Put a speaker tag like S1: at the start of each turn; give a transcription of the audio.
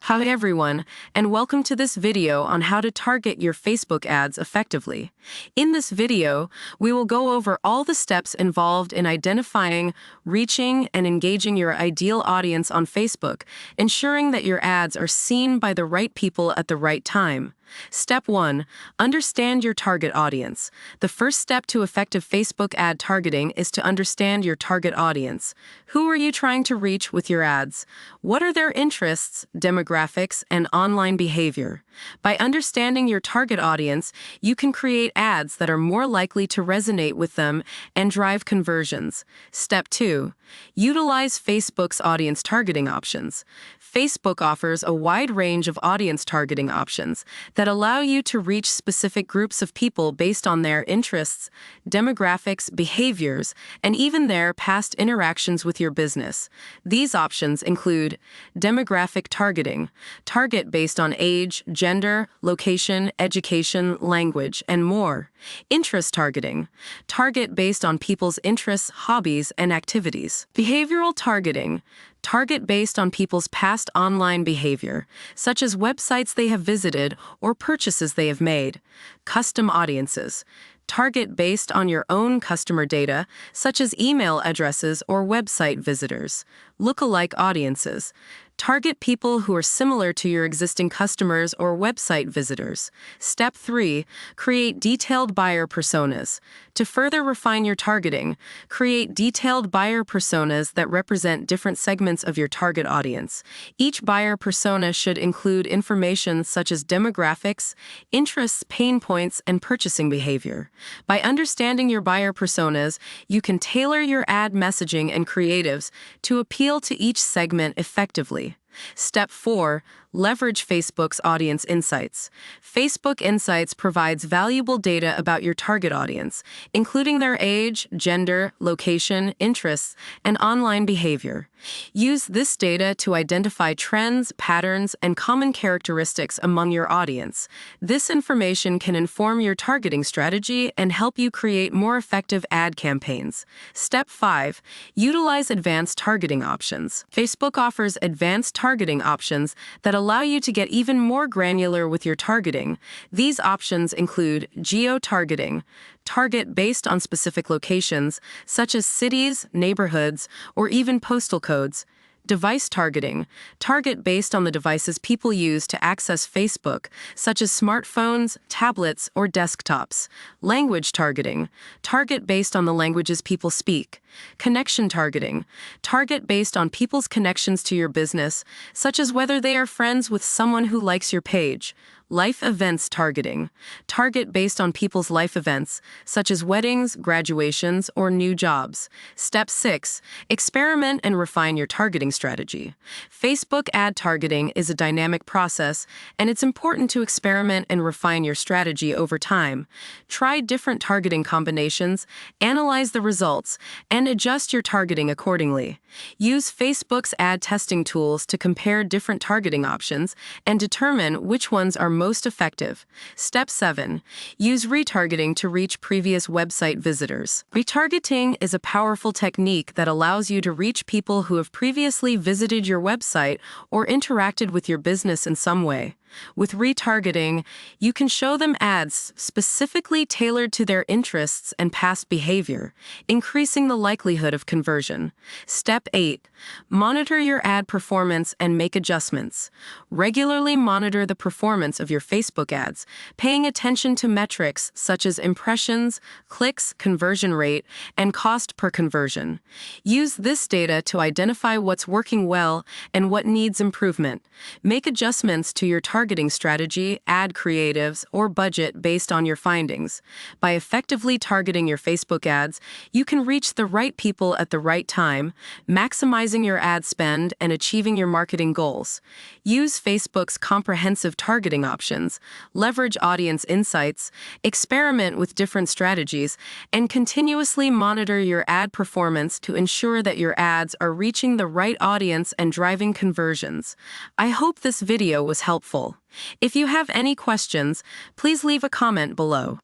S1: Hi everyone, and welcome to this video on how to target your Facebook ads effectively. In this video, we will go over all the steps involved in identifying, reaching, and engaging your ideal audience on Facebook, ensuring that your ads are seen by the right people at the right time. Step 1. Understand your target audience. The first step to effective Facebook ad targeting is to understand your target audience. Who are you trying to reach with your ads? What are their interests, demographics, and online behavior? By understanding your target audience, you can create ads that are more likely to resonate with them and drive conversions. Step 2. Utilize Facebook's audience targeting options. Facebook offers a wide range of audience targeting options that allow you to reach specific groups of people based on their interests, demographics, behaviors, and even their past interactions with your business. These options include demographic targeting, target based on age, gender, location, education, language, and more. Interest targeting, target based on people's interests, hobbies, and activities. Behavioral targeting, target based on people's past online behavior, such as websites they have visited or purchases they have made. Custom audiences, target based on your own customer data, such as email addresses or website visitors. Lookalike audiences, target people who are similar to your existing customers or website visitors. Step 3. Create detailed buyer personas. To further refine your targeting, create detailed buyer personas that represent different segments of your target audience. Each buyer persona should include information such as demographics, interests, pain points, and purchasing behavior. By understanding your buyer personas, you can tailor your ad messaging and creatives to appeal to each segment effectively. Step 4. Leverage Facebook's audience insights. Facebook Insights provides valuable data about your target audience, including their age, gender, location, interests, and online behavior. Use this data to identify trends, patterns, and common characteristics among your audience. This information can inform your targeting strategy and help you create more effective ad campaigns. Step 5. Utilize advanced targeting options. Facebook offers advanced targeting options that allow you to get even more granular with your targeting. These options include geo-targeting, target based on specific locations, such as cities, neighborhoods, or even postal codes. Device targeting, target based on the devices people use to access Facebook, such as smartphones, tablets, or desktops. Language targeting, target based on the languages people speak. Connection targeting, target based on people's connections to your business, such as whether they are friends with someone who likes your page. Life events targeting, target based on people's life events, such as weddings, graduations, or new jobs. Step 6. Experiment and refine your targeting strategy. Facebook ad targeting is a dynamic process, and it's important to experiment and refine your strategy over time. Try different targeting combinations, analyze the results, and adjust your targeting accordingly. Use Facebook's ad testing tools to compare different targeting options and determine which ones are most effective. Step 7. Use retargeting to reach previous website visitors. Retargeting is a powerful technique that allows you to reach people who have previously visited your website or interacted with your business in some way. With retargeting, you can show them ads specifically tailored to their interests and past behavior, increasing the likelihood of conversion. Step 8. Monitor your ad performance and make adjustments. Regularly monitor the performance of your Facebook ads, paying attention to metrics such as impressions, clicks, conversion rate, and cost per conversion. Use this data to identify what's working well and what needs improvement. Make adjustments to your targeting strategy, ad creatives, or budget based on your findings. By effectively targeting your Facebook ads, you can reach the right people at the right time, maximizing your ad spend and achieving your marketing goals. Use Facebook's comprehensive targeting options, leverage audience insights, experiment with different strategies, and continuously monitor your ad performance to ensure that your ads are reaching the right audience and driving conversions. I hope this video was helpful. If you have any questions, please leave a comment below.